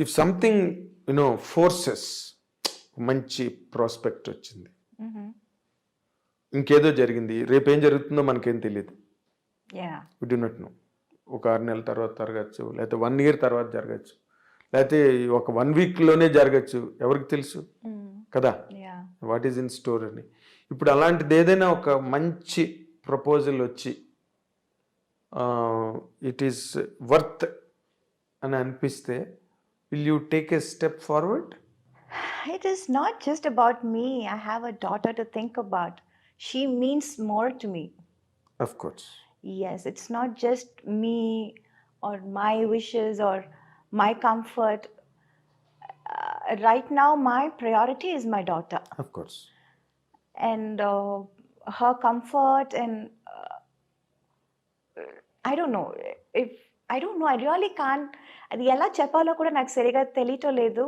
If something forces మంచి prospect వచ్చింది, ఇంకేదో జరిగింది, రేపేం జరుగుతుందో మనకేం తెలియదు, వి డు నాట్ నో. ఒక 6 నెలల తర్వాత జరగచ్చు, లేకపోతే 1 year తర్వాత జరగచ్చు, లేకపోతే ఒక 1 weekలోనే జరగచ్చు, ఎవరికి తెలుసు కదా వాట్ ఈజ్ ఇన్ స్టోర్ అని. ఇప్పుడు అలాంటిది ఏదైనా ఒక మంచి ప్రపోజల్ వచ్చి ఇట్ ఈస్ వర్త్ అని అనిపిస్తే, will you take a step forward? It is not just about me. I have a daughter to think about. She means more to me. Of course. Yes, it's not just me or my wishes or my comfort. Right now, my priority is my daughter. Of course. And her comfort and I don't know. I really can't. అది ఎలా చెప్పాలో కూడా నాకు సరిగా తెలియటం లేదు.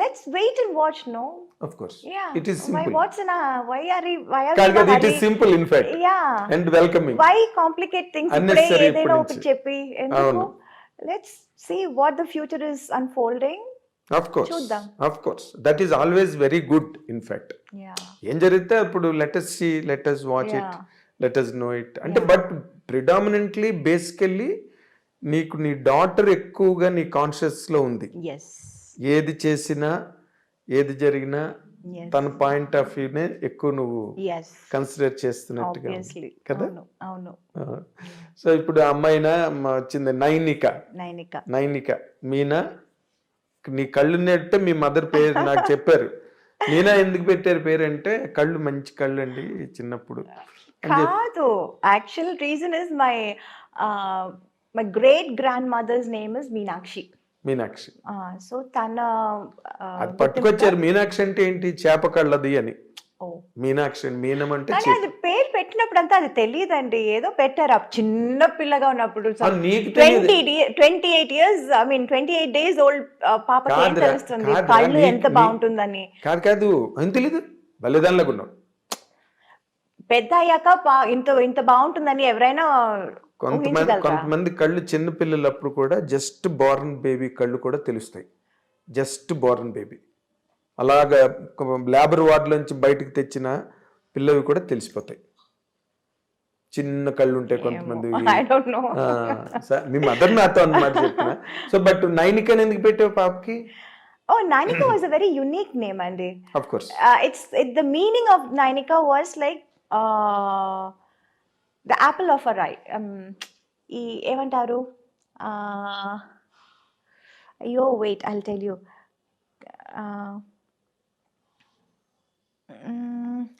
Let's wait and watch, no? Of course. Yeah. It is simple. Why are we It is simple in fact. Yeah. And welcoming. Why complicate things? Unnecessary. ఏదైనా ఒకటి చెప్పి ఎందుకు? Let's see what the future is unfolding. Of course. చూద్దాం. Of course. That is always very good in fact. Yeah. ఏం జరిగితే అప్పుడు let us see, let us watch it, let us know it. అంటే but predominantly basically నీకు నీ daughter ఎక్కువగా నీ కాన్షియస్లో ఉంది. ఏది చేసినా ఏది జరిగినా తన పాయింట్ ఆఫ్ వ్యూనే ఎక్కువ నువ్వు కన్సిడర్ చేస్తున్నట్టుగా కదా. సో ఇప్పుడు అమ్మాయినా వచ్చింది నైనిక మీనా, నీ కళ్ళు నెట్టే మీ మదర్ పేరు నాకు చెప్పారు. మీనా ఎందుకు పెట్టారు పేరు అంటే, కళ్ళు మంచి కళ్ళు అండి చిన్నప్పుడు. కాదు, actual reason is my great grandmother's name is Meenakshi. So tana అది పట్టుకొచ్చారు. మీనాక్షి అంటే ఏంటి? చేప కళ్ళది అని. మీనాక్షి మీనం అంటే అది పేరు పెట్టినప్పుడు అంతా అది తెలియదండి, ఏదో పెట్టారు చిన్న పిల్లగా ఉన్నప్పుడు. 28 years, I mean 28 days old పాపకి ఏం తెలుస్తుంది కళ్ళు ఎంత బాగుంటుందని? కాదు ఏం తెలీదు, బలిదానిలాగా ఉన్నావు. పెద్ద అయ్యాక ఇంత బాగుంటుందని ఎవరైనా కొంతమంది కళ్ళు చిన్న పిల్లలప్పుడు కూడా జస్ట్ బోర్న్ బేబీ కళ్ళు కూడా తెలుస్తాయి. జస్ట్ బోర్న్ బేబీ అలాగా లేబర్ వార్డులోంచి బయటకు తెచ్చిన పిల్లవి కూడా తెలిసిపోతాయి. చిన్న కళ్ళు ఉంటాయి కొంతమంది. మీ మదర్ నాతో అన్నమాట చెప్పిన. సో బట్ నైనిక ఎందుకు పెట్టావు పాపకి? Nainika was a very unique name, Andy. Of course. The meaning of Nainika was like the apple of her eye. ఏమంటారు? అయ్యో wait, I'll tell you.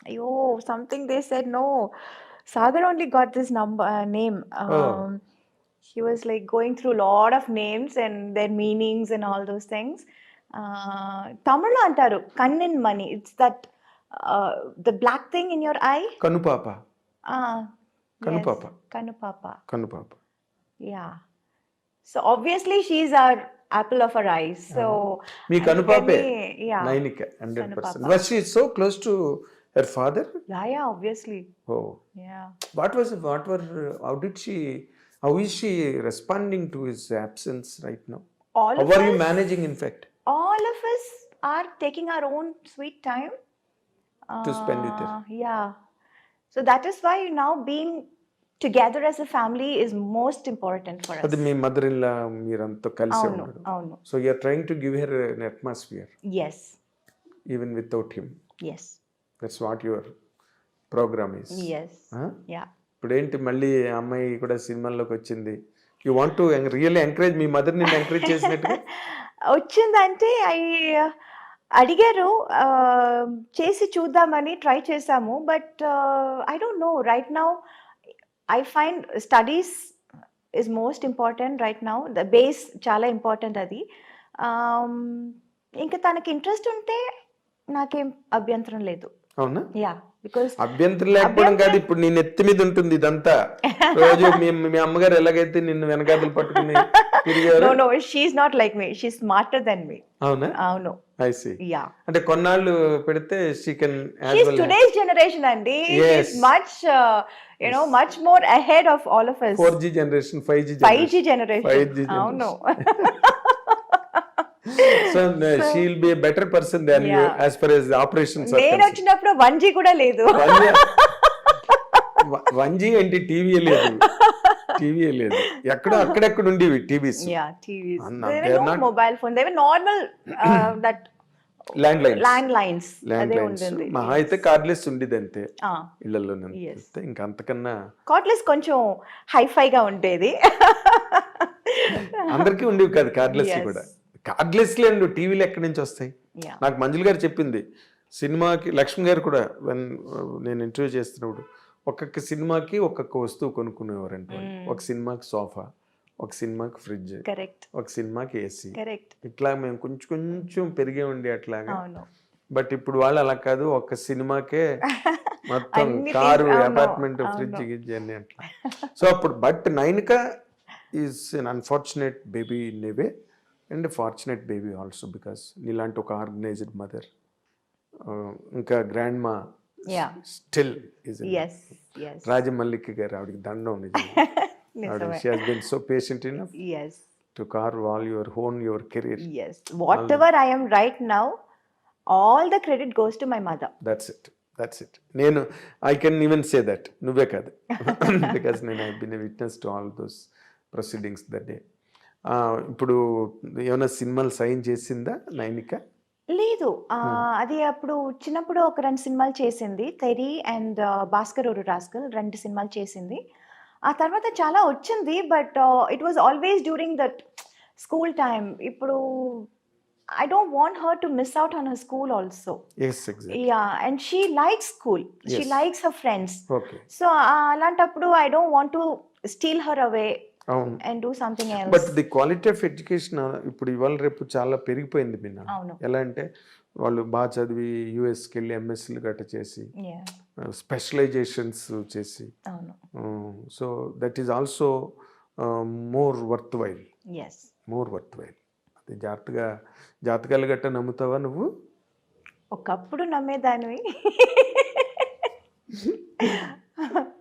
అయ్యో something they said. No, Sagar only got this name. He was like going through a lot of names and their meanings and all those things. Tamil antaru kannin mani. It's that the black thing in your eye. Kanupapa. Kanupapa. Yeah. So obviously she's our apple of her eyes. So me Kanupape. Yeah. Nainika 100%. Was she so close to her father? Yeah, obviously. Oh. Yeah. How is she responding to his absence right now? How are you managing in fact? All of us are taking our own sweet time to spend with her. Yeah. So that is why now being together as a family is most important for us. Adi me mother-in-law meeranto kalise unnaru. Avunu. So you are trying to give her an atmosphere. Yes. Even without him. Yes. That's what your program is. Yes. Yeah. ఇప్పుడు ఏంటి మళ్ళీ అమ్మాయి కూడా సినిమాల్లోకి వచ్చింది. You want to really encourage me mother నిన్ను encourage చేసినట్టుగా వచ్చిందంటే అడిగారు, చేసి చూద్దామని ట్రై చేసాము. But I don't know, right now I find studies is most important right now. The base చాలా ఇంపార్టెంట్ అది. ఇంకా తనకి ఇంట్రెస్ట్ ఉంటే నాకేం అభ్యంతరం లేదు. అవునా? యా, బికాజ్ అభ్యంతరం లేకపోవడం కాదు, ఇప్పుడు నీ నెత్తి మీద ఉంటుంది ఇదంతా. రోజు మీ అమ్మగారు ఎలాగైతే నిన్ను వెనకాతలు పట్టుకుని తిరిగారు No, no, she's not like me. She's smarter than me. అవునా No. I see Yeah. అంటే కొన్నాళ్ళు పెడితే she can as She's well today's generation, Andy. Yes. She's much, much more ahead of all of us. 4G generation 5G 5G generation. 5G Oh, no. So she will be a better person than you Yeah. As far as operations are నేను వచ్చినప్పుడు 1G కూడా లేదు. 1G అంటే TV లేదు ఎక్కడో అక్కడెక్కడ ఉండేవి TVs Yeah, TVs. Anna, There they were are no not- mobile phone. They were normal, that land lines landlines. అదే లైన్స్ ఉంటుంది. మహా అయితే కార్డ్లెస్ ఉండేది అంతే Ah. ఇళ్లలోనే Yes. ఇంకా అంతకన్నా Cordless కొంచెం హైఫైగా ఉండేది. అందరికీ ఉండేవి కాదు కార్డ్లెస్ Yes. కూడా కార్డ్లెస్ లేండు టీవీలు ఎక్కడి నుంచి వస్తాయి Yeah. నాకు మంజుల గారు చెప్పింది సినిమాకి లక్ష్మి గారు కూడా నేను ఇంటర్వ్యూ చేస్తున్నప్పుడు ఒక్కొక్క సినిమాకి ఒక్కొక్క వస్తువు కొనుక్కునేవారంట వాళ్ళు. ఒక సినిమాకి సోఫా, ఒక సినిమాకి ఫ్రిడ్జ్, Correct. ఒక సినిమాకి ఏసీ, Correct. ఇట్లా మేము కొంచెం కొంచెం పెరిగే ఉండి అట్లాగా. అవును. బట్ ఇప్పుడు వాళ్ళు అలా కాదు, ఒక సినిమాకే మొత్తం అన్ని కారు, things, అవును, అపార్ట్మెంట్, అవును. ఫ్రిడ్జ్ గిడ్జ్ అన్ని అట్లా. సో అప్పుడు but Nainika is an unfortunate baby in a way and fortunate baby also because నీలాంటి ఒక ఆర్గనైజ్డ్ మదర్, ఇంకా grandma Yeah. Still is Yes. Yes. Rajamallika గారు ఆవిడకి దండం నిజంగా. ఆవిడ నిజమే. She has been so patient enough Yes. To carve all your own your career. Yes. Whatever I am right now, all the credit goes to my mother. That's it. నేను I can even say that, నువ్వే కాదు, because నేను I been witness to all those proceedings that day. ఇప్పుడు ఏమైనా సినిమాలు sign చేసిందా నైనిక? లేదు, అది అప్పుడు చిన్నప్పుడు ఒక 2 సినిమాలు చేసింది. తెరి అండ్ భాస్కర్ ఒక రాస్కల్ 2 సినిమాలు చేసింది. ఆ తర్వాత చాలా వచ్చింది, but it was always during that school time. ఇప్పుడు I don't want her to miss out on her school also. Yes exactly. Yeah, and she likes school, she Yes. Likes her friends. Okay. So అలాంటప్పుడు I don't want to steal her away అవును. And do something but else. The quality of education ఇప్పుడు ఇవాళ రేపు చాలా పెరిగిపోయింది మిన్న. అవును. ఎలా అంటే వాళ్ళు బాగా చదివి యూఎస్కి వెళ్ళి ఎంఎస్సీలు గట్ట చేసి Yeah, స్పెషలైజేషన్స్ చేసి, అవును. So that is also more worth while. Yes. అది జాతకాలు గట్ట నమ్ముతావా నువ్వు? ఒకప్పుడు నమ్మేదానివి.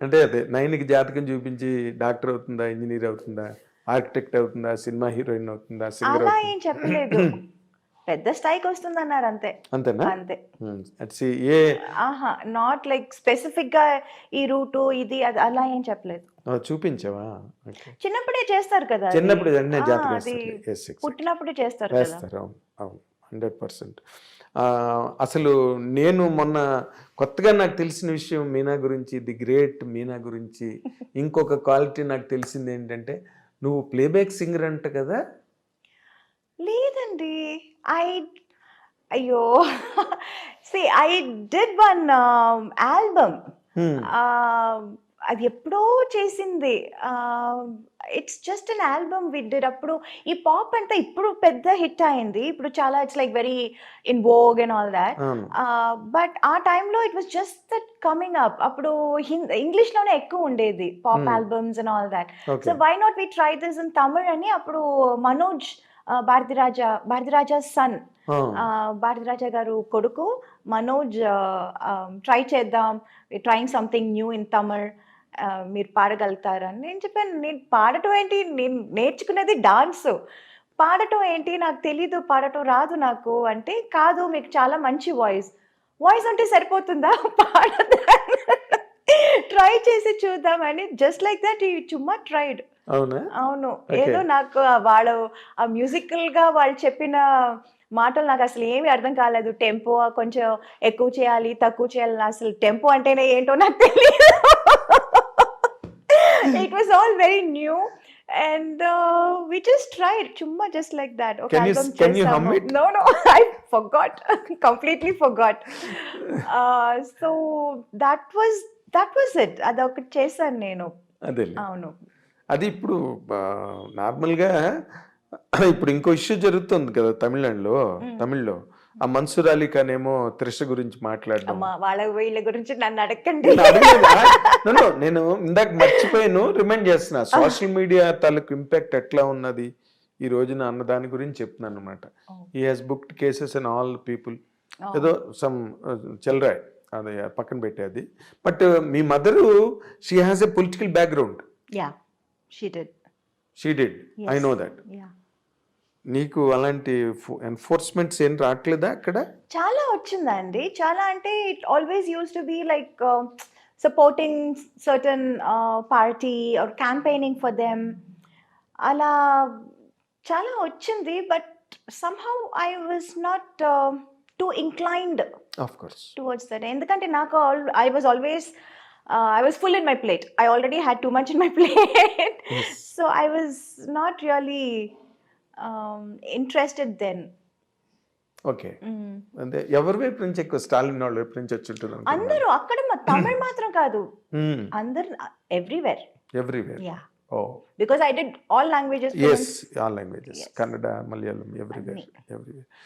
అంటే అదే నైన్కి జాతకం చూపించి డాక్టర్ అవుతుందా, ఇంజనీర్ అవుతుందా, ఆర్కిటెక్ట్ అవుతుందా, సినిమా హీరోయిన్ అవుతుందా, సింగర్ అలా అవుతుందా? ఏం చెప్పలేదు. పెద్ద స్థాయికి వస్తుందన్నారు అంతే. అంతేనా? అంతే. అట్సి ఏ ఆహా, నాట్ లైక్ స్పెసిఫిక్ గా ఈ రూటు ఇది అది అలా ఏం చెప్పలేదు. చూపించావా? ఓకే. చిన్నప్పుడే చేస్తారు కదా అది. చిన్నప్పుడు అన్నీ ఆ, జాతకం అది వేస్తారు. Yes, exactly. పుట్టినప్పుడే చేస్తారు కదా. వేస్తారు. అవును అవును 100%. అసలు నేను మొన్న కొత్తగా నాకు తెలిసిన విషయం మీనా గురించి, ది గ్రేట్ మీనా గురించి ఇంకొక క్వాలిటీ నాకు తెలిసింది ఏంటంటే, నువ్వు ప్లేబ్యాక్ సింగర్ అంట కదా? లేదండి, అయ్యో, see I did one album. అది ఎప్పుడో చేసింది. It's just an album we did. అప్పుడు ఈ పాప్ అంతా ఇప్పుడు పెద్ద హిట్ అయింది. ఇప్పుడు చాలా it's like very in vogue and all that. అవును. బట్ ఆ టైంలో it was just that coming up. అప్పుడు ఇంగ్లీష్ లోనే ఎక్కువ ఉండేది pop albums and all that. So okay. Why not we try this in Tamil అని అప్పుడు మనోజ్ భారతిరాజా సన్, భారతిరాజా గారు కొడుకు మనోజ్ ట్రై చేద్దాం, trying something new in Tamil, మీరు పాడగలుగుతారని. నేను చెప్పాను, నేను పాడటం ఏంటి, నేను నేర్చుకునేది డాన్స్, పాడటం ఏంటి, నాకు తెలీదు, పాడటం రాదు నాకు అంటే, కాదు మీకు చాలా మంచి వాయిస్ అంటే సరిపోతుందా, పాడదా, ట్రై చేసి చూద్దామని. జస్ట్ లైక్ దట్ చుమ్మా ట్రైడ్. అవునా? అవును. Okay. ఏదో నాకు వాళ్ళు ఆ మ్యూజికల్ గా వాళ్ళు చెప్పిన మాటలు నాకు అసలు ఏమీ అర్థం కాలేదు. టెంపో కొంచెం ఎక్కువ చేయాలి, తక్కువ చేయాలి, అసలు టెంపో అంటేనే ఏంటో నాకు తెలియదు. It was all very new and we just tried చుమ్మా just like that. ఒక Can you- album can you చేసాము. hum it? No, I forgot. Completely forgot. So that was it. అదొకటి చేశాను నేను. అదే. అవును. అది ఇప్పుడు నార్మల్గా ఇప్పుడు ఇంకో ఇష్యూ జరుగుతుంది కదా తమిళ్లో ఆ మన్సూర్ అలీ ఖాన్ ఏమో త్రిష గురించి మాట్లాడడం. అమ్మా, వీళ్ళ గురించి నన్ను అడగండి. నేను అడగలేదా? No, నేను ఇందాక మర్చిపోయాను, రిమైండ్ చేస్తున్నా. సోషల్ మీడియా తాలూకు ఇంపాక్ట్ ఎట్లా ఉన్నది, ఈ రోజున అన్న దాని గురించి చెప్తున్నాను అనమాట. Oh. He has booked cases and all people. Oh. ఏదో సమ్ చెల్రాయ్ అది పక్కన పెట్టేది. But me mother she has a political background. Yeah, she did. She did, I Yes. Know that. Yeah. నీకు అలాంటి ఎన్ఫోర్స్మెంట్స్ ఏం రావట్లేదా అక్కడ? చాలా వచ్చిందండి. చాలా అంటే it always use to be like supporting certain party or campaigning for them. అలా చాలా వచ్చింది. But somehow I was not too inclined of course. Towards that. ఎందుకంటే నాకు I was always I was full in my plate. I already had too much in my plate. Yes. So I was not really interested then. Okay. అంటే ఎవరి వైపు నుంచి ఎక్కువ స్టాలిన్ వాళ్ళ వైపు నుంచి వచ్చి ఉంటుంది? అందరూ అక్కడ తమిళ్ మాత్రం కాదు, అందరు everywhere. Everywhere. Yeah, oh because I did all languages. Yes, all languages, Kannada, Malayalam, everywhere.